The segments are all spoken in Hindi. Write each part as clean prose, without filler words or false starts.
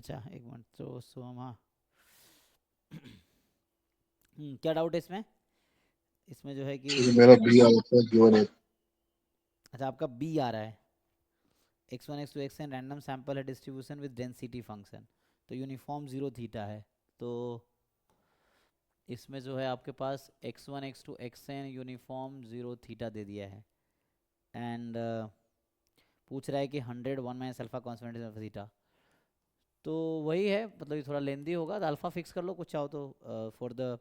अच्छा एक मिनट, तो सोमा क्या डाउट है इसमें? इसमें जो है कि क्योंकि मेरा बी आ जाता है गिवन है। अच्छा आपका बी आ रहा है, x1 x2 xn random sample है डिस्ट्रीब्यूशन विद डेंसिटी फंक्शन, तो यूनिफॉर्म जीरो थीटा है। तो इसमें जो है आपके पास x1 x2 xn uniform zero theta दे दिया है। एंड पूछ रहा है कि 100 1 minus alpha constant of theta. तो वही है, मतलब ये थोड़ा लेंदी होगा, तो अल्फा फिक्स कर लो कुछ चाहो तो। फॉर द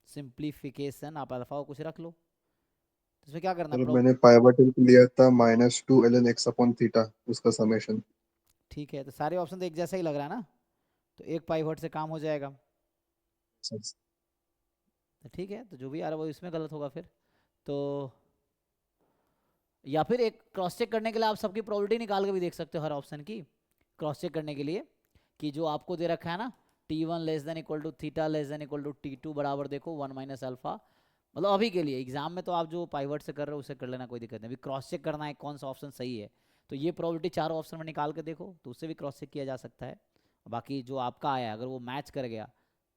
सिंप्लीफिकेशन आप अल्फा को कुछ रख लो। तो इसमें क्या करना और प्रो। मैंने पाइवट लिया था -2 ln x/थीटा, उसका समेशन। ठीक है, तो सारे ऑप्शन तो एक जैसा ही लग रहा है ना, तो एक पाइवट से काम हो जाएगा। तो ठीक है, तो जो भी आ रहा है वो इसमें गलत होगा फिर। तो या फिर एक क्रॉस चेक करने के लिए आप सबकी प्रोबेबिलिटी निकाल के भी देख सकते हो हर ऑप्शन की, क्रॉस चेक करने के लिए कि जो आपको दे रखा है ना, T1 less than equal to theta less than equal to T2 बराबर देखो 1 माइनस अल्फा। मतलब अभी के लिए एग्जाम में तो आप जो पाइवट से कर रहे हो उसे कर लेना, कोई दिक्कत नहीं। अभी क्रॉस चेक करना है कौन सा ऑप्शन सही है, तो ये प्रोबेबिलिटी चारों ऑप्शन में निकाल के देखो, तो उससे भी क्रॉस चेक किया जा सकता है। बाकी जो आपका आया अगर वो मैच कर गया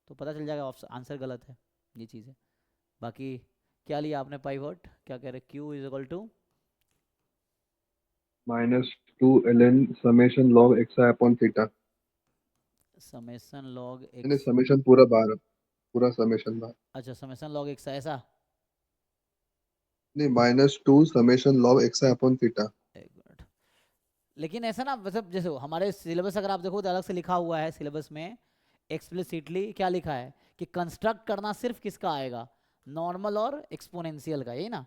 तो पता चल जाएगा ऑप्शन आंसर गलत है। ये चीज़ है। बाकी क्या लिया आपने पाइवट, क्या कह रहे, Q is equal to -2 ln summation log xi/थीटा। समेसन लॉग यानी एक्स। समेशन पूरा बाहर, पूरा समेशन बाहर। अच्छा समेसन लॉग एक्स ऐसा। नहीं, -2 समेशन log xi/थीटा। एक मिनट, लेकिन ऐसा ना मतलब जैसे हमारे सिलेबस अगर आप देखो तो अलग से लिखा हुआ है सिलेबस में, एक्सप्लिसिटली क्या लिखा है कि कंस्ट्रक्ट करना सिर्फ किसका आएगा, नॉर्मल और एक्सपोनेंशियल का, यही ना।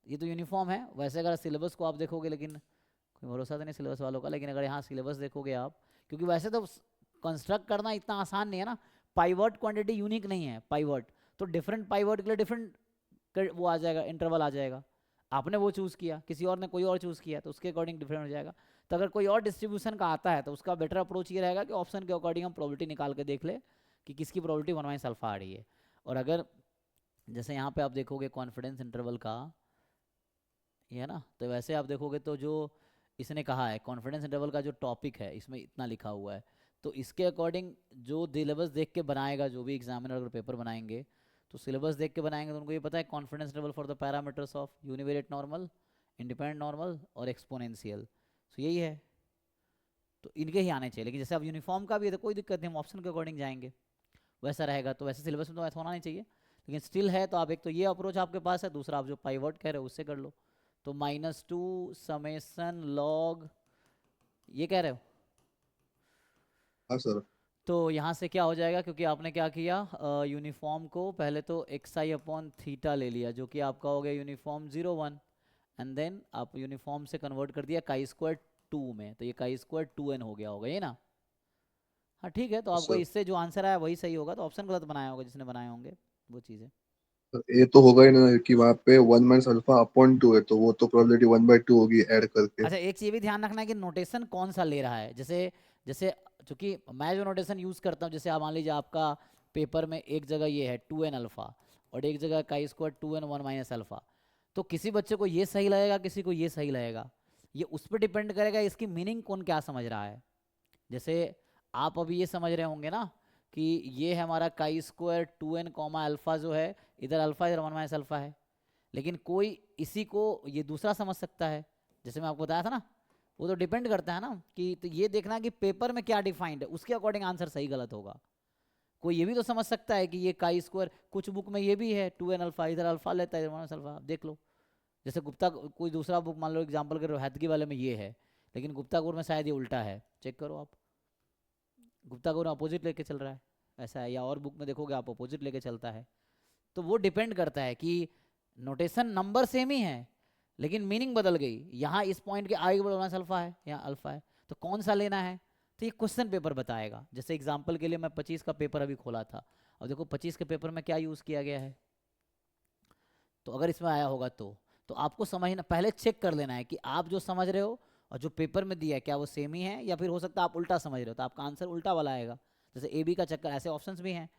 ये तो यूनिफॉर्म है वैसे, अगर सिलेबस को आप देखोगे, लेकिन कोई भरोसा तो नहीं सिलेबस वालों का, लेकिन अगर यहाँ सिलेबस देखोगे आप, क्योंकि वैसे तो कंस्ट्रक्ट करना इतना आसान नहीं है ना। पाइवट क्वांटिटी यूनिक नहीं है पाइवट, तो डिफरेंट पाइवट के लिए डिफरेंट वो आ जाएगा, इंटरवल आ जाएगा। आपने वो चूज़ किया, किसी और ने कोई और चूज़ किया, तो उसके अकॉर्डिंग डिफरेंट हो जाएगा। तो अगर कोई और डिस्ट्रीब्यूशन का आता है तो उसका बेटर अप्रोच ये रहेगा कि ऑप्शन के अकॉर्डिंग हम प्रोबेबिलिटी निकाल के देख ले कि किसकी प्रोबेबिलिटी 1 माइनस अल्फा आ रही है। और अगर जैसे यहाँ पे आप देखोगे कॉन्फिडेंस इंटरवल का, ये है ना, तो वैसे आप देखोगे तो जो इसने कहा है कॉन्फिडेंस इंटरवल का जो टॉपिक है इसमें इतना लिखा हुआ है, तो इसके अकॉर्डिंग जो सिलेबस देख के बनाएगा, जो भी एग्जामिनर अगर पेपर बनाएंगे तो सिलेबस देख के बनाएंगे, तो उनको ये पता है confidence interval for the parameters of univariate normal, independent normal और एक्सपोनेंशियल। तो यही है, तो इनके ही आने चाहिए। लेकिन जैसे अब यूनिफॉर्म का भी है तो कोई दिक्कत नहीं, हम ऑप्शन के अकॉर्डिंग जाएंगे, वैसा रहेगा। तो वैसे सिलेबस में तो ऐसा होना नहीं चाहिए, लेकिन स्टिल है तो आप एक तो ये अप्रोच आपके पास है, दूसरा आप जो पाइवट कह रहे हो उससे कर लो। तो -2 समेसन लॉग ये कह रहे हो, हाँ सर। तो यहाँ से क्या हो जाएगा, क्योंकि आपने क्या किया, यूनिफॉर्म को पहले तो xi/थीटा ले लिया जो कि आपका हो गया यूनिफॉर्म 0 1, एंड देन आप यूनिफॉर्म से कन्वर्ट कर दिया काई स्क्वायर 2 में, तो ये काई स्क्वायर 2n हो गया होगा ये ना। हाँ ठीक है, तो आपको सर, इससे जो आंसर आया वही सही होगा, तो ऑप्शन गलत बनाया होगा जिसने बनाए होंगे, वो चीज़ है। ये तो होगा ही ना कि वहाँ पे 1 - अल्फा/2 है, तो वो तो प्रोबेबिलिटी 1/2 होगी ऐड करके। अच्छा एक चीज ये भी ध्यान रखना है कि नोटेशन कौन सा ले रहा है। जैसे जैसे चूंकि मैं जो नोटेशन यूज करता हूँ, जैसे आप मान लीजिए आपका पेपर में एक जगह ये है 2n अल्फा और एक जगह काई स्क्वायर 2n1 - अल्फा, तो किसी बच्चे को ये सही लगेगा, किसी को ये सही लगेगा, ये उस पर डिपेंड करेगा इसकी मीनिंग कौन क्या समझ रहा है। जैसे आप अभी ये समझ रहे होंगे ना कि ये है हमारा काई स्क्वायर 2n, अल्फा जो है, इधर अल्फा इधर 1 - अल्फा है, लेकिन कोई इसी को ये दूसरा समझ सकता है। जैसे मैं आपको बताया था ना, वो तो डिपेंड करता है ना कि, तो ये देखना कि पेपर में क्या डिफाइंड है उसके अकॉर्डिंग आंसर सही गलत होगा। कोई ये भी तो समझ सकता है कि ये काई स्क्वायर, कुछ बुक में ये भी है 2n अल्फा, इधर अल्फा लेता है इधर 1 - अल्फा, आप देख लो। जैसे गुप्ता कोई दूसरा बुक मान लो एग्जाम्पल कर रहे हो हैदगी वाले में ये है, लेकिन गुप्ता कोर में शायद ये उल्टा है, चेक करो आप, गुप्ता कोर अपोजिट लेके चल रहा है, ऐसा है। या और बुक में देखोगे आप अपोजिट लेके चलता है। तो वो डिपेंड करता है कि नोटेशन नंबर सेम ही है लेकिन मीनिंग बदल गई, यहाँ इस पॉइंट के आगे बढ़ अल्फा है, यहाँ अल्फा है, तो कौन सा लेना है, तो ये क्वेश्चन पेपर बताएगा। जैसे एग्जाम्पल के लिए मैं 25 का पेपर अभी खोला था, और देखो 25 के पेपर में क्या यूज़ किया गया है, तो अगर इसमें आया होगा तो आपको समझना, पहले चेक कर लेना है कि आप जो समझ रहे हो और जो पेपर में दिया है क्या वो सेम ही है, या फिर हो सकता है आप उल्टा समझ रहे हो तो आपका आंसर उल्टा वाला आएगा। जैसे ए बी का चक्कर, ऐसे ऑप्शंस भी हैं,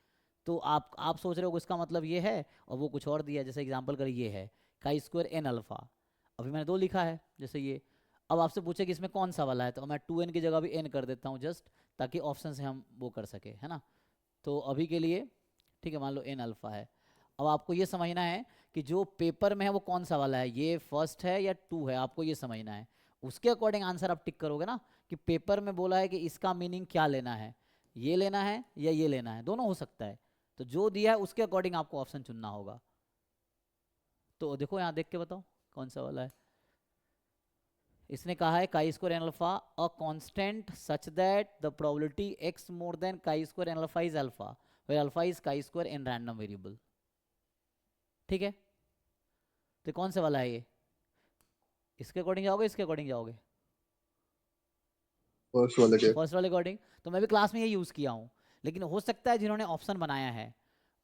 तो आप सोच रहे हो कि इसका मतलब ये है और वो कुछ और दिया है। जैसे एग्जांपल करिए ये है काई स्क्वायर 1 अल्फा, अभी मैंने 2 लिखा है जैसे ये, अब आपसे पूछे कि इसमें कौन सा वाला है, तो मैं 2n की जगह भी n कर देता हूँ जस्ट, ताकि ऑप्शन से हम वो कर सके, है ना। तो अभी के लिए ठीक है, मान लो n अल्फा है। अब आपको ये समझना है कि जो पेपर में है वो कौन सा वाला है, ये फर्स्ट है या 2 है, आपको ये समझना है। उसके अकॉर्डिंग आंसर आप टिक करोगे ना, कि पेपर में बोला है कि इसका मीनिंग क्या लेना है, ये लेना है या ये लेना है, दोनों हो सकता है। तो जो दिया है उसके अकॉर्डिंग आपको ऑप्शन चुनना होगा। तो देखो यहाँ देख के बताओ कौन सा वाला है। इसने कहा है chi square n alpha a constant such that the probability x more than chi square n alpha is alpha, where alpha is chi square in random variable. ठीक है, तो कौन सा वाला है ये, इसके अकॉर्डिंग जाओगे इसके अकॉर्डिंग जाओगे, फर्स्ट वाले के। फर्स्ट वाले अकॉर्डिंग। तो मैं भी क्लास में ये यूज़ किया हूँ, लेकिन हो सकता है जिन्होंने ऑप्शन बनाया है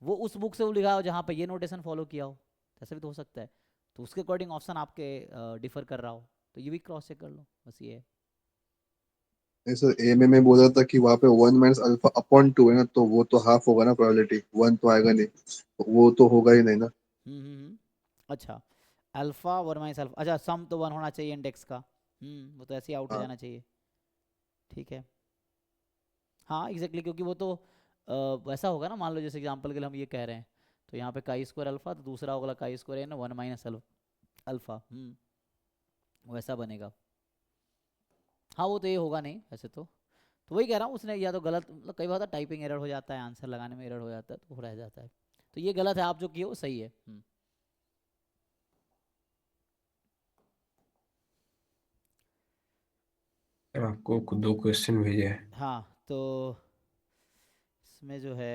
वो उस बुक से वो लिखा हो जहाँ पे ये नोटेशन फॉलो किया हो, ऐसा भी तो हो सकता है। तो उसके अकॉर्डिंग ऑप्शन आपके डिफर कर रहा हो, तो ये भी क्रॉस चेक कर लो, बस ये है। नहीं सर, ए में बोल रहा था कि वहाँ पे 1 - अल्फा अपॉन 2 है ना, तो वो तो हाफ होगा ना, प्रोबेबिलिटी 1 तो आएगा नहीं, तो वो तो होगा ही नहीं ना। अच्छा, अल्फा वन माइनस अल्फा, अच्छा सम तो वन होना चाहिए इंडेक्स का। वो तो ऐसे ही आउट हो हाँ। जाना चाहिए। ठीक है, हाँ एग्जैक्टली, क्योंकि वो तो वैसा होगा ना, मान लो जैसे एग्जांपल के लिए हम ये कह रहे हैं, तो यहाँ पे काई स्क्वायर अल्फा, तो दूसरा होगा chi square n one minus alpha. वैसा बनेगा। हाँ वो तो ये होगा नहीं वैसे तो वही कह रहा हूँ, उसने या तो गलत, मतलब कई बार टाइपिंग एरर हो जाता है, आंसर लगाने में एरर हो जाता है, तो वो रह जाता है। तो ये गलत है, आप जो किए वो सही है। आपको 2 क्वेश्चन भेजे हैं। हाँ तो इसमें जो है